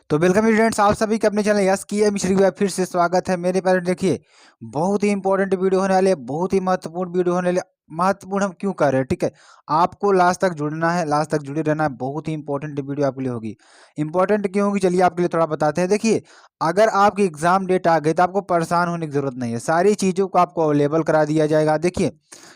तो welcome students, आप सभी के अपने चैनल यस की मिश्री में फिर से स्वागत है। मेरे पेरेंट देखिए, बहुत ही इंपॉर्टेंट वीडियो होने वाले, बहुत ही महत्वपूर्ण वीडियो होने वाले। महत्वपूर्ण हम क्यों कर रहे हैं, ठीक है। आपको लास्ट तक जुड़ना है, लास्ट तक जुड़े रहना है। बहुत ही इंपॉर्टेंट वीडियो आपके लिए होगी। इंपॉर्टेंट क्यों होगी, चलिए आपके लिए थोड़ा बताते हैं। देखिए, अगर आपकी एग्जाम डेट आ गई तो आपको परेशान होने की जरूरत नहीं है। सारी चीज़ों को आपको अवेलेबल करा दिया जाएगा। देखिए,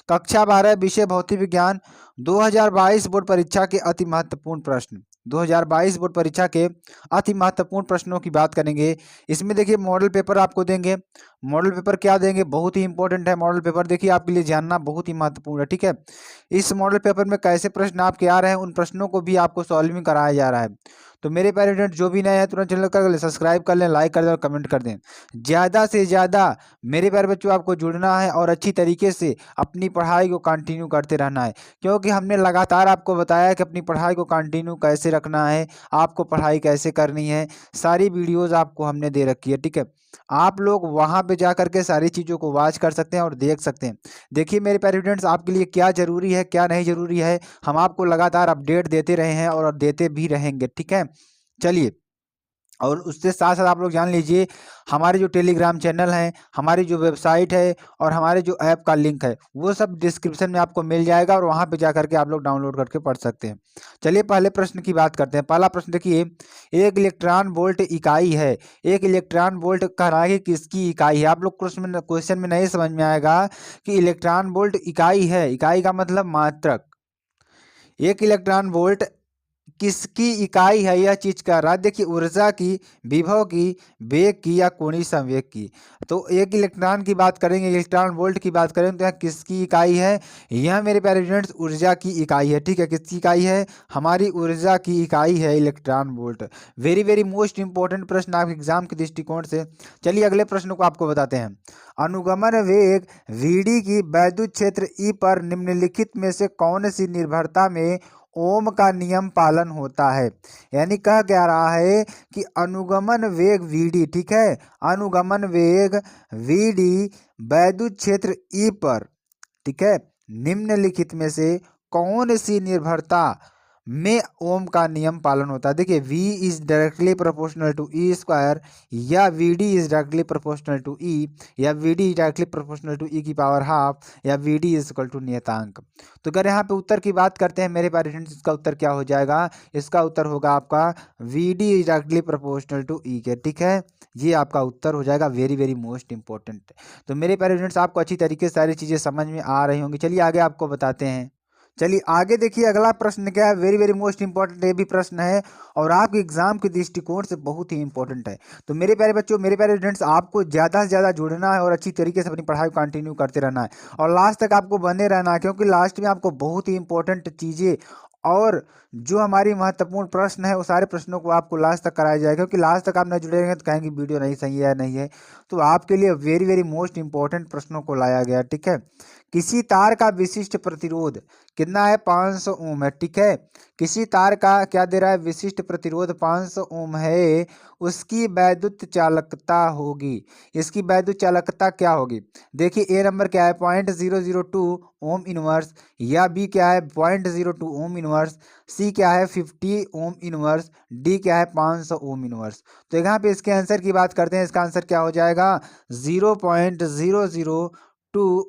कक्षा 12 विषय भौतिक विज्ञान 2022 बोर्ड परीक्षा के अति महत्वपूर्ण प्रश्न, 2022 बोर्ड परीक्षा के अति महत्वपूर्ण प्रश्नों की बात करेंगे। इसमें देखिए मॉडल पेपर आपको देंगे। मॉडल पेपर क्या देंगे, बहुत ही इंपॉर्टेंट है मॉडल पेपर। देखिए, आपके लिए जानना बहुत ही महत्वपूर्ण है, ठीक है। इस मॉडल पेपर में कैसे प्रश्न आपके आ रहे हैं, उन प्रश्नों को भी आपको सॉल्विंग कराया जा रहा है। तो मेरे प्यारे स्टूडेंट, जो भी नए हैं तुरंत चैनल कर लें, सब्सक्राइब कर लें, लाइक कर दें और कमेंट कर दें। ज़्यादा से ज़्यादा मेरे प्यारे बच्चों आपको जुड़ना है और अच्छी तरीके से अपनी पढ़ाई को कंटिन्यू करते रहना है, क्योंकि हमने लगातार आपको बताया कि अपनी पढ़ाई को कंटिन्यू कैसे रखना है, आपको पढ़ाई कैसे करनी है। सारी वीडियोस आपको हमने दे रखी है, ठीक है। आप लोग वहां पे जा करके सारी चीज़ों को वॉच कर सकते हैं और देख सकते हैं। देखिए मेरे प्यारे स्टूडेंट्स, आपके लिए क्या ज़रूरी है क्या नहीं ज़रूरी है, हम आपको लगातार अपडेट देते रहे हैं और देते भी रहेंगे, ठीक है। चलिए, और उससे साथ साथ आप लोग जान लीजिए, हमारे जो टेलीग्राम चैनल हैं, हमारी जो वेबसाइट है और हमारे जो ऐप का लिंक है, वो सब डिस्क्रिप्शन में आपको मिल जाएगा और वहाँ पे जा करके आप लोग डाउनलोड करके पढ़ सकते हैं। चलिए पहले प्रश्न की बात करते हैं। पहला प्रश्न देखिए, एक इलेक्ट्रॉन वोल्ट इकाई है। एक इलेक्ट्रॉन वोल्ट कहना है कि किसकी इकाई है। आप लोग क्वेश्चन में नहीं समझ में आएगा कि इलेक्ट्रॉन वोल्ट इकाई है, इकाई का मतलब मात्रक। एक इलेक्ट्रॉन वोल्ट किसकी इकाई है, यह चीज कह रहा है। देखिए, ऊर्जा की, विभव की, वेग की या कोणीय संवेग की। तो एक इलेक्ट्रॉन की बात करेंगे, इलेक्ट्रॉन वोल्ट की बात करेंगे तो यहाँ किसकी इकाई है, यह मेरे प्यारे स्टूडेंट्स ऊर्जा की इकाई है, ठीक है। किसकी इकाई है, हमारी ऊर्जा की इकाई है electron volt. Very very most important प्रश्न आपके एग्जाम के दृष्टिकोण से। चलिए अगले प्रश्न को आपको बताते हैं। अनुगमन वेग वीडी की वैद्युत क्षेत्र ई पर निम्नलिखित में से कौन सी निर्भरता में ओम का नियम पालन होता है। यानी कह क्या रहा है कि अनुगमन वेग वीडी, ठीक है, अनुगमन वेग वीडी वैद्युत क्षेत्र ई पर, ठीक है, निम्नलिखित में से कौन सी निर्भरता में ओम का नियम पालन होता है। देखिए, V is directly proportional to E square, या VD is directly proportional to E, या VD is directly proportional to E की पावर हाफ, या VD इज इक्वल टू नियतांक। तो अगर यहाँ पे उत्तर की बात करते हैं मेरे प्यारे स्टूडेंट्स, इसका उत्तर क्या हो जाएगा, इसका उत्तर होगा आपका VD is directly proportional to E के, ठीक है। ये आपका उत्तर हो जाएगा। Very very most important. तो मेरे प्यारे स्टूडेंट्स, आपको अच्छी तरीके से सारी चीज़ें समझ में आ रही होंगी। चलिए आगे आपको बताते हैं। चलिए आगे देखिए, अगला प्रश्न क्या है, वेरी वेरी मोस्ट इंपॉर्टेंट ये भी प्रश्न है और आपके एग्जाम के दृष्टिकोण से बहुत ही इंपॉर्टेंट है। तो मेरे प्यारे बच्चों, मेरे प्यारे स्टूडेंट्स, आपको ज़्यादा से ज़्यादा जुड़ना है और अच्छी तरीके से अपनी पढ़ाई कंटिन्यू करते रहना है और लास्ट तक आपको बने रहना है, क्योंकि लास्ट में आपको बहुत ही इंपॉर्टेंट चीज़ें और जो हमारी महत्वपूर्ण प्रश्न है वो सारे प्रश्नों को आपको लास्ट तक कराया जाएगा। क्योंकि लास्ट तक आप नहीं जुड़ेंगे तो कहेंगे वीडियो नहीं सही है, नहीं है। तो आपके लिए वेरी वेरी मोस्ट इंपॉर्टेंट प्रश्नों को लाया गया, ठीक है। किसी तार का विशिष्ट प्रतिरोध कितना है, 500 ओम है, ठीक है। किसी तार का क्या दे रहा है, विशिष्ट प्रतिरोध 500 ओम है, उसकी वैद्युत चालकता होगी। इसकी वैद्युत चालकता क्या होगी, देखिए ए नंबर क्या है, 0.002 ओम इनवर्स, या बी क्या है 0.02 ओम इनवर्स, सी क्या है 50 ओम इनवर्स, डी क्या है 500 ओम इनवर्स। तो यहाँ पे इसके आंसर की बात करते हैं। इसका आंसर क्या हो जाएगा, 0.002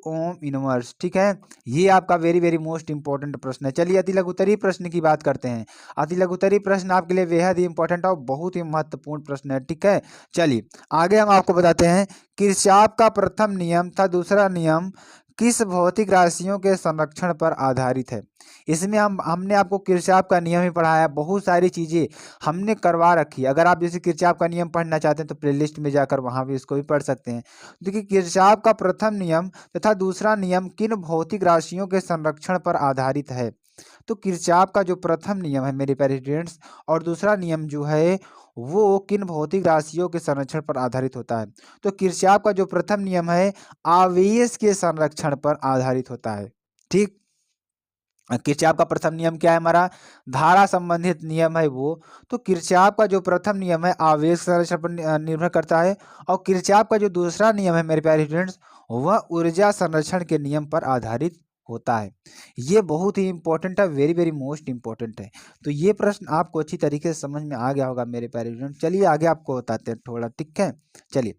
ओम इनवर्स, ठीक है। ये आपका वेरी वेरी मोस्ट इंपॉर्टेंट प्रश्न है। चलिए अति लघुत्तरीय प्रश्न की बात करते हैं। अति लघुत्तरीय प्रश्न आपके लिए बेहद ही इंपॉर्टेंट और बहुत ही महत्वपूर्ण प्रश्न है, ठीक है। चलिए आगे हम आपको बताते हैं। किरचॉफ का प्रथम नियम था दूसरा नियम किस भौतिक राशियों के संरक्षण पर आधारित है। इसमें हमने आपको किरचॉफ का नियम ही पढ़ाया। बहुत सारी चीजें हमने करवा रखी है। अगर आप जैसे किरचॉफ का नियम पढ़ना चाहते हैं तो प्लेलिस्ट में जाकर वहां भी इसको भी पढ़ सकते हैं। देखिए, किरचॉफ का प्रथम नियम तथा दूसरा नियम किन भौतिक राशियों के संरक्षण पर आधारित है। तो किरचॉफ का जो प्रथम नियम है मेरे प्यारे स्टूडेंट्स, और दूसरा नियम जो है वो किन भौतिक राशियों के संरक्षण पर आधारित होता है। तो किरचॉफ का जो प्रथम नियम है आवेश के संरक्षण पर आधारित होता है, ठीक। किरचॉफ का प्रथम नियम क्या है, हमारा धारा संबंधित नियम है वो। तो किरचॉफ का जो प्रथम नियम है आवेश संरक्षण पर निर्भर करता है, और किरचॉफ का जो दूसरा नियम है मेरे प्यारे स्टूडेंट्स, वह ऊर्जा संरक्षण के नियम पर आधारित होता है। ये बहुत ही इंपॉर्टेंट है, वेरी वेरी मोस्ट इंपॉर्टेंट है। तो ये प्रश्न आपको अच्छी तरीके से समझ में आ गया होगा मेरे प्यारे स्टूडेंट। चलिए आगे आपको बताते हैं थोड़ा, ठीक है। चलिए,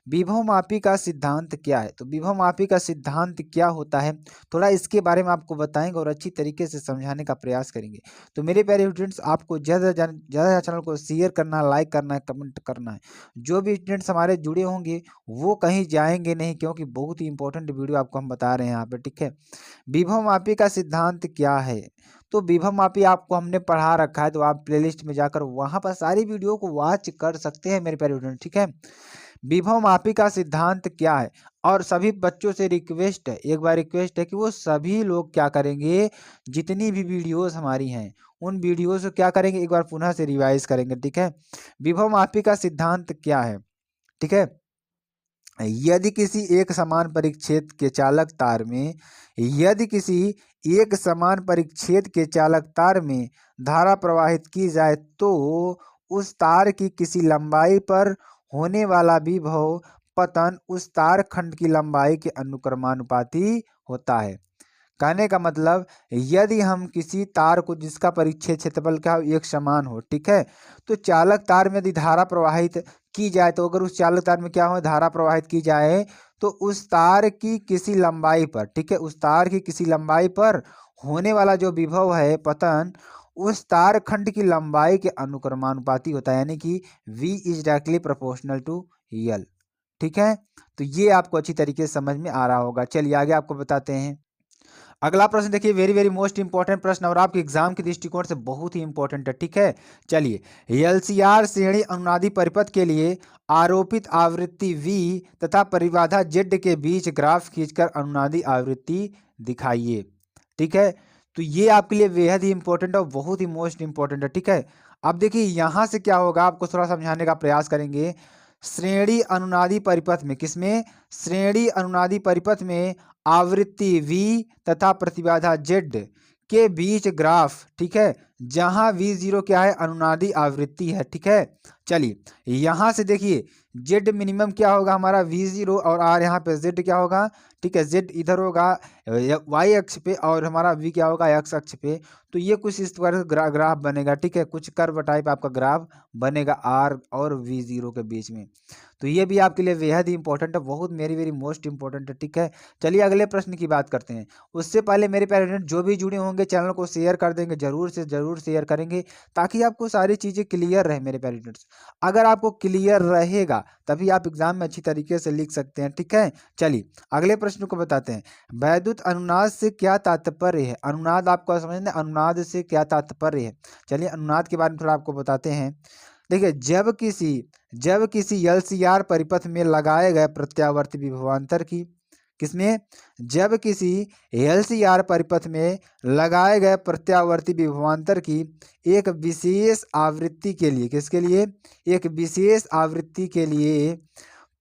विभव मापी का सिद्धांत क्या है? तो विभव मापी का सिद्धांत क्या होता है, थोड़ा इसके बारे में आपको बताएंगे और अच्छी तरीके से समझाने का प्रयास करेंगे। तो मेरे प्यारे स्टूडेंट्स, आपको ज़्यादा ज़्यादा चैनल को शेयर करना है, लाइक करना है, कमेंट करना है। जो भी स्टूडेंट्स हमारे जुड़े होंगे वो कहीं जाएंगे नहीं, क्योंकि बहुत ही इंपॉर्टेंट वीडियो आपको हम बता रहे हैं यहाँ पे, ठीक है। विभव मापी का सिद्धांत क्या है? तो विभव मापी आपको हमने पढ़ा रखा है, तो आप प्लेलिस्ट में जाकर वहां पर सारी वीडियो को वॉच कर सकते हैं मेरे प्यारे स्टूडेंट, ठीक है। विभव मापी का सिद्धांत क्या है? और सभी बच्चों से रिक्वेस्ट है, एक बार रिक्वेस्ट है कि वो सभी लोग क्या करेंगे, जितनी भी वीडियोस हमारी हैं उन वीडियोस को क्या करेंगे, एक बार पुनः से रिवाइज करेंगे, ठीक है। विभव मापी का सिद्धांत क्या है, ठीक है। यदि किसी एक समान परिच्छेद के चालक तार में यदि किसी एक समान परिच्छेद के चालक तार में धारा प्रवाहित की जाए तो उस तार की किसी लंबाई पर होने वाला विभव पतन उस तार खंड की लंबाई के अनुक्रमानुपाती होता है। कहने का मतलब, यदि हम किसी तार को जिसका परिच्छेद क्षेत्रफल क्या हो, एक समान हो, ठीक है, तो चालक तार में यदि धारा प्रवाहित की जाए, तो अगर उस चालक तार में क्या हो, धारा प्रवाहित की जाए, तो उस तार की किसी लंबाई पर, ठीक है, उस तार की किसी लंबाई पर होने वाला जो विभव है पतन उस तार खंड की लंबाई के अनुक्रमानुपाती होता है, यानी कि V is directly proportional to L, ठीक है। तो ये आपको अच्छी तरीके से समझ में आ रहा होगा। चलिए आगे आपको बताते हैं। अगला प्रश्न देखिए, वेरी वेरी मोस्ट इंपॉर्टेंट प्रश्न और आपके एग्जाम के दृष्टिकोण से बहुत ही इंपॉर्टेंट है, ठीक है। चलिए, एलसीआर श्रेणी अनुनादी परिपथ के लिए आरोपित आवृत्ति V तथा परिबाधा Z के बीच ग्राफ खींचकर अनुनादी आवृत्ति दिखाइए, ठीक है। तो ये आपके लिए बेहद ही इंपॉर्टेंट और बहुत ही मोस्ट इंपॉर्टेंट है, ठीक है। अब देखिए यहां से क्या होगा, आपको थोड़ा समझाने का प्रयास करेंगे। श्रेणी अनुनादी परिपथ में, किसमें, श्रेणी अनुनादी परिपथ में आवृत्ति V तथा प्रतिबाधा Z के बीच ग्राफ, ठीक है, जहां V0 क्या है, अनुनादी आवृत्ति है, ठीक है। चलिए यहां से देखिए Z मिनिमम क्या होगा हमारा V0 और R यहाँ पे Z क्या होगा, ठीक है, Z इधर होगा Y अक्ष पे और हमारा V क्या होगा X अक्ष पे। तो ये कुछ इस प्रकार से ग्राफ बनेगा, ठीक है, कुछ कर्व टाइप आपका ग्राफ बनेगा R और V0 के बीच में। तो ये भी आपके लिए बेहद ही इंपॉर्टेंट है, बहुत मेरी वेरी मोस्ट इंपॉर्टेंट है, ठीक है। चलिए अगले प्रश्न की बात करते हैं। उससे पहले मेरे पेरेंट्स जो भी जुड़े होंगे चैनल को शेयर कर देंगे, जरूर से जरूर शेयर करेंगे, ताकि आपको सारी चीज़ें क्लियर रहे मेरे पेरेंट्स। अगर आपको क्लियर रहेगा तभी आप एग्जाम में अच्छी तरीके से लिख सकते हैं, ठीक है। चलिए अगले प्रश्न को बताते हैं। वैद्युत अनुनाद से क्या तात्पर्य है? अनुनाद आपको समझना, अनुनाद से क्या तात्पर्य है? चलिए अनुनाद के बारे में थोड़ा आपको बताते हैं। देखिए, जब किसी एलसीआर परिपथ में लगाए गए प्रत्यावर्ती विभवांतर की, किसमें, जब किसी एलसीआर परिपथ में लगाए गए प्रत्यावर्ती विभवांतर की एक विशेष आवृत्ति के लिए, किसके लिए, एक विशेष आवृत्ति के लिए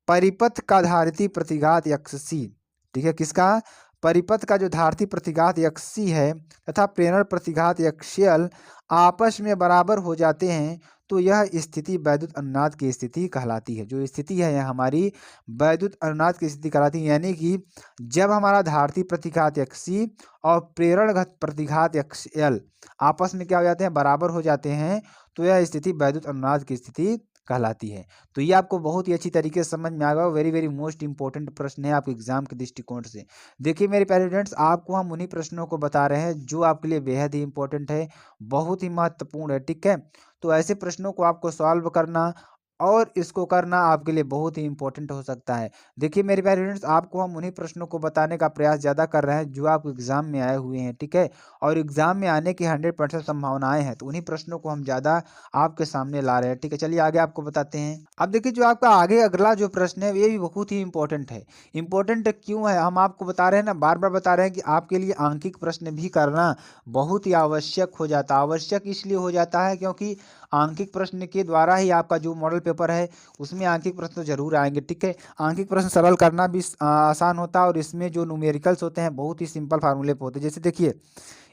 परिपथ का धारिती प्रतिघात XC, ठीक है, किसका, परिपथ का जो धारिती प्रतिघात XC है तथा प्रेरण प्रतिघात XL आपस में बराबर हो जाते हैं, तो यह स्थिति वैद्युत अनुनाद की स्थिति कहलाती है। जो स्थिति है यह हमारी वैद्युत अनुनाद की स्थिति कहलाती है, यानी कि जब हमारा धारिती प्रतिघात XC और प्रेरण प्रतिघात XL आपस में क्या हो जाते हैं, बराबर हो जाते हैं, तो यह स्थिति वैद्युत अनुनाद की स्थिति कहलाती है। तो ये आपको बहुत ही अच्छी तरीके से समझ में आ गया। वेरी वेरी मोस्ट इंपॉर्टेंट प्रश्न है आपके एग्जाम के दृष्टिकोण से। देखिए मेरे प्यारे स्टूडेंट्स, आपको हम उन्हीं प्रश्नों को बता रहे हैं जो आपके लिए बेहद ही इंपॉर्टेंट है, बहुत ही महत्वपूर्ण है, ठीक है। तो ऐसे प्रश्नों को आपको सॉल्व करना और इसको करना आपके लिए बहुत ही इंपॉर्टेंट हो सकता है। देखिए मेरे प्यारे स्टूडेंट्स, आपको हम उन्हीं प्रश्नों को बताने का प्रयास ज़्यादा कर रहे हैं जो आपको एग्जाम में आए हुए हैं, ठीक है, और एग्जाम में आने की 100% संभावनाएं हैं, तो उन्हीं प्रश्नों को हम ज़्यादा आपके सामने ला रहे हैं, ठीक है। चलिए आगे आपको बताते हैं। अब देखिए जो आपका आगे अगला जो प्रश्न है ये भी बहुत ही इंपॉर्टेंट है। इंपॉर्टेंट क्यों है, हम आपको बता रहे हैं ना, बार बार बता रहे हैं कि आपके लिए आंकिक प्रश्न भी करना बहुत ही आवश्यक हो जाता है। आवश्यक इसलिए हो जाता है क्योंकि आंकिक प्रश्न के द्वारा ही आपका जो मॉडल पेपर है उसमें आंकिक प्रश्न तो जरूर आएंगे, ठीक है। आंकिक प्रश्न सरल करना भी आसान होता है और इसमें जो न्यूमेरिकल्स होते हैं बहुत ही सिंपल फार्मूले पे होते हैं। जैसे देखिए,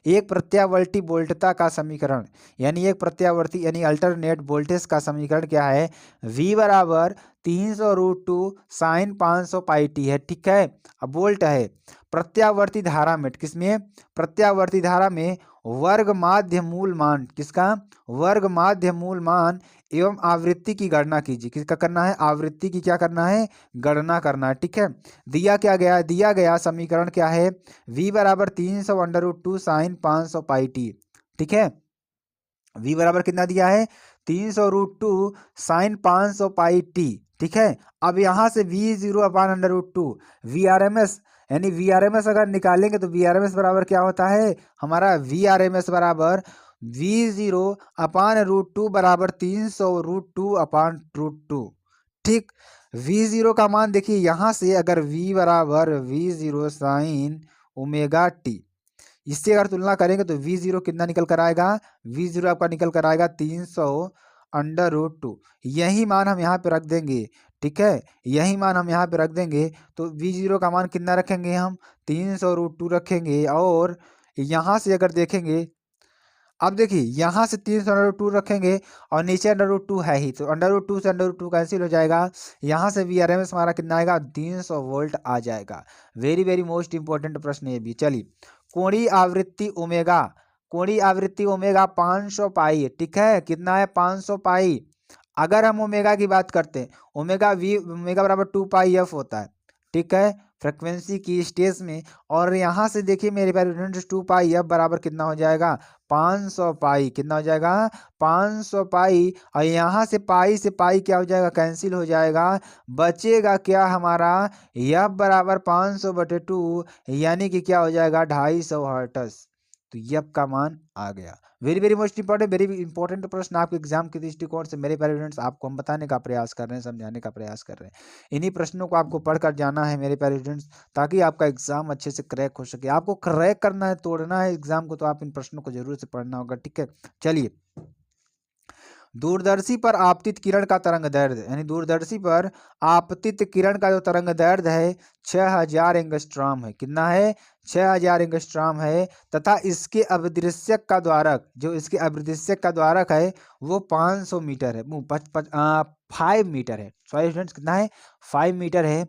एक प्रत्यावर्ती वोल्टता का समीकरण यानी एक प्रत्यावर्ती यानी अल्टरनेट वोल्टेज का समीकरण क्या है, V बराबर 300√2 साइन 500 पाई टी है, ठीक है। अब वोल्ट है। प्रत्यावर्ती धारा में किसमें, प्रत्यावर्ती धारा में वर्ग माध्य मूल मान, किसका, वर्ग माध्य मूल मान एवं आवृत्ति की गणना कीजिए। किसका करना है, आवृत्ति की क्या करना है, गणना करना है, ठीक है। दिया क्या गया, दिया गया समीकरण क्या है, V बराबर 300√2 साइन 500 पाई टी, ठीक है। V बराबर कितना दिया है, 300√2 साइन 500 पाई टी, ठीक है। अब यहां से V0/√2 VRMS यानी VRMS अगर निकालेंगे तो VRMS बराबर क्या होता है हमारा, VRMS बराबर V0/√2 बराबर 300√2/√2, ठीक। V0 का मान देखिए, यहां से अगर V बराबर V0 साइन ओमेगा टी, इससे अगर तुलना करेंगे तो V0 कितना निकल कर आएगा, V0 आपका निकल कर आएगा 300√2। यही मान हम यहाँ पे रख देंगे, ठीक है। यही मान हम यहाँ पे रख देंगे तो V0 का मान कितना रखेंगे हम, 300√2 रखेंगे। और यहाँ से अगर देखेंगे, अब देखिए यहाँ से 300√2 रखेंगे और नीचे √2 है ही, तो √2 से √2 कैंसिल हो जाएगा। यहाँ से VRMS हमारा कितना आएगा, 300 वोल्ट आ जाएगा। वेरी वेरी मोस्ट इंपॉर्टेंट प्रश्न ये भी। चलिए, कोणीय आवृत्ति ओमेगा, कोणीय आवृत्ति ओमेगा 500 पाई, ठीक है। कितना है, 500 पाई। अगर हम ओमेगा की बात करते हैं, ओमेगा बराबर 2 पाई एफ होता है, ठीक है, फ्रिक्वेंसी की स्टेज में। और यहाँ से देखिए मेरे पास 2 पाई एफ बराबर कितना हो जाएगा, 500 पाई, कितना हो जाएगा, 500 पाई। और यहाँ से पाई क्या हो जाएगा, कैंसिल हो जाएगा। बचेगा क्या हमारा, एफ बराबर 500/2 यानी कि क्या हो जाएगा, 250 हर्ट्ज। तो एफ का मान आ गया। Very very most important, very important प्रश्न आपके एग्जाम के दृष्टिकोण से मेरे प्यारे स्टूडेंट्स आपको हम बताने का प्रयास कर रहे हैं, समझाने का प्रयास कर रहे हैं। इन्हीं प्रश्नों को आपको पढ़कर जाना है मेरे प्यारे स्टूडेंट्स, ताकि आपका एग्जाम अच्छे से क्रैक हो सके। आपको क्रैक करना है, तोड़ना है एग्जाम को, तो आप इन प्रश्नों को जरूर से पढ़ना होगा, ठीक है। चलिए, दूरदर्शी पर आपतित किरण का तरंग दैर्ध्य यानी दूरदर्शी पर आपतित किरण का जो तरंग दैर्ध्य है 6000 एंगस्ट्रॉम है। कितना है, 6000 एंगस्ट्रॉम है। तथा इसके अभिदृश्यक का द्वारक, जो इसके अभिदृश्यक का द्वारक है वो 500 मीटर है, 5 मीटर है। सॉरी स्टूडेंट्स, कितना है, 5 मीटर है।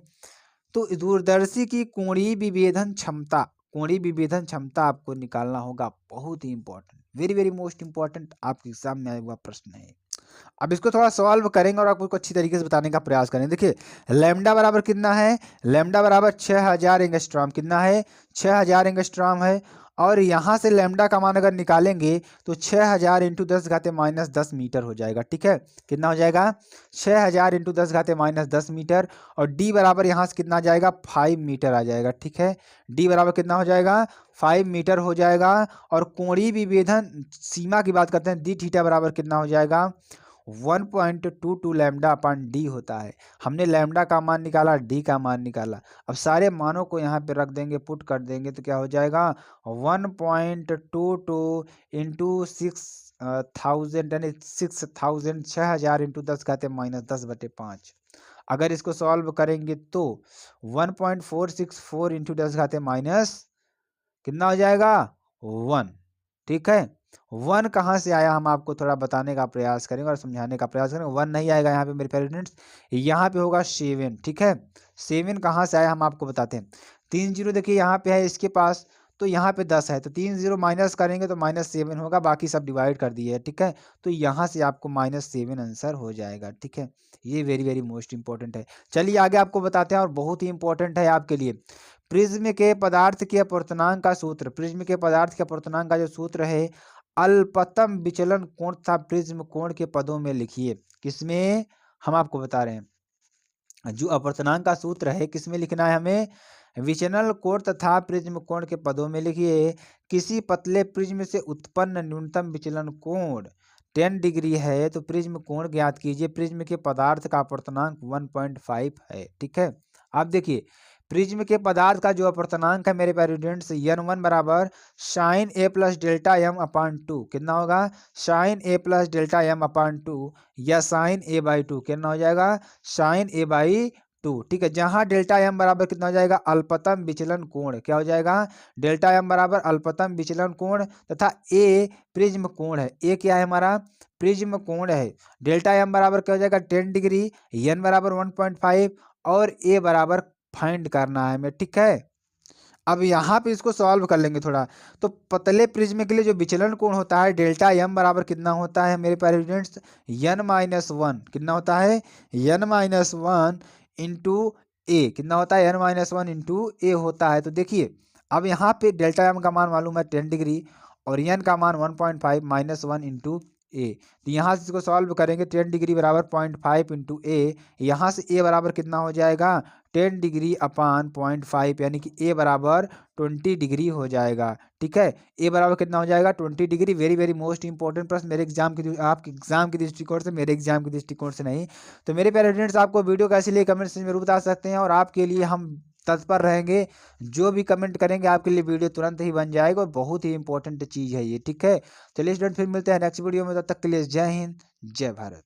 तो दूरदर्शी की कोणीय विभेदन क्षमता, कोणीय विभेदन क्षमता आपको निकालना होगा, बहुत ही important, very very most important आपके एग्जाम में आया हुआ प्रश्न है। अब इसको थोड़ा सॉल्व करेंगे और आपको अच्छी तरीके से बताने का प्रयास करें। देखिए, लैम्डा बराबर कितना है, लैम्डा बराबर 6000 एंगस्ट्रॉम, कितना है, 6000 एंगस्ट्रॉम है। और यहाँ से लैम्डा का मान अगर निकालेंगे तो 6000 × 10⁻−10 मीटर हो जाएगा, ठीक है। कितना हो जाएगा, 6000 × 10⁻−10 मीटर। और डी बराबर यहाँ से कितना आ जाएगा, 5 मीटर आ जाएगा, ठीक है। डी बराबर कितना हो जाएगा, 5 मीटर हो जाएगा। और कोणीय विभेदन सीमा की बात करते हैं, डी थीटा बराबर कितना हो जाएगा, 1.22 लैम्डा अपन डी होता है। हमने लैम्डा का मान निकाला, डी का मान निकाला। अब सारे मानों को यहाँ पे रख देंगे, पुट कर देंगे तो क्या हो जाएगा, 1.22 × 6000 यानी 6000 6000 × 10⁻−10/5। अगर इसको सॉल्व करेंगे तो 1.464 × 10⁻- कितना हो जाएगा, 1, ठीक है। 1 कहाँ से आया, हम आपको थोड़ा बताने का प्रयास करेंगे और समझाने का प्रयास करेंगे। 1 नहीं आएगा यहाँ पे मेरे प्यारे स्टूडेंट्स, यहाँ पे होगा 7, ठीक है। 7 कहाँ से आया हम आपको बताते हैं। 3 0 देखिए यहाँ पे है इसके पास, तो यहाँ पे 10 है, तो 3 0 माइनस करेंगे तो -7 होगा, बाकी सब डिवाइड कर दिए है, ठीक है। तो यहाँ से आपको -7 आंसर हो जाएगा, ठीक है। ये वेरी वेरी मोस्ट इंपॉर्टेंट है। चलिए आगे आपको बताते हैं और बहुत ही इंपॉर्टेंट है आपके लिए। प्रिज्म के पदार्थ के अपवर्तनांक का सूत्र, प्रिज्म के पदार्थ के अपवर्तनांक का जो सूत्र है, अल्पतम विचलन कोण तथा प्रिज्म कोण के पदों में लिखिए। किसमें, हम आपको बता रहे हैं जो अपवर्तनांक का सूत्र है, किसमें लिखना है हमें, विचलन कोण तथा प्रिज्म कोण के पदों में लिखिए। किसी पतले प्रिज्म से उत्पन्न न्यूनतम विचलन कोण 10 डिग्री है तो प्रिज्म कोण ज्ञात कीजिए। प्रिज्म के पदार्थ का अपवर्तनांक 1.5 है, ठीक है। आप देखिए, प्रिज्म के पदार्थ का जो अपवर्तनांक है मेरे प्यारे स्टूडेंट्स n1 बराबर sine A plus delta M upon two, कितना होगा sine A plus delta M upon two या साइन ए बाई टू, कितना हो जाएगा साइन ए बाई टू। ठीक है, जहां डेल्टा एम बराबर कितना हो जाएगा अल्पतम विचलन कोण, क्या हो जाएगा डेल्टा एम बराबर अल्पतम विचलन कोण तथा ए प्रिज्म कोण है। ए क्या है हमारा प्रिज्म कोण है। डेल्टा एम बराबर क्या हो जाएगा 10 डिग्री, एन बराबर 1.5 और ए बराबर फाइंड करना है हमें। ठीक है, अब यहाँ पे इसको सॉल्व कर लेंगे थोड़ा। तो पतले प्रिज्म के लिए जो विचलन कोण होता है डेल्टा एम बराबर कितना होता है मेरे प्यारे स्टूडेंट्स n-1, कितना होता है n-1 इंटू ए, कितना होता है n-1 इंटू ए होता है। तो देखिए अब यहाँ पे डेल्टा एम का मान मालूम है 10 डिग्री और एन का मान 1.5 माइनस 1 इंटू ए। तो यहाँ से इसको सॉल्व करेंगे 10 डिग्री बराबर 0.5 इंटू ए, यहाँ से ए बराबर कितना हो जाएगा 10 डिग्री अपान 0.5 यानी कि ए बराबर 20 डिग्री हो जाएगा। ठीक है, ए बराबर कितना हो जाएगा 20 degree. Very very most important प्रश्न मेरे एग्जाम की आपके एग्जाम के दृष्टिकोण से, मेरे एग्जाम के दृष्टिकोण से नहीं। तो मेरे प्यारे स्टूडेंट्स आपको वीडियो कैसी लगी कमेंट में जरूर बता सकते हैं और आपके लिए हम तत्पर रहेंगे। जो भी कमेंट करेंगे आपके लिए वीडियो तुरंत ही बन जाएगा और बहुत ही इंपॉर्टेंट चीज़ है ये। ठीक है, चलिए स्टूडेंट फिर मिलते हैं नेक्स्ट वीडियो में, तब तक के लिए जय हिंद जय भारत।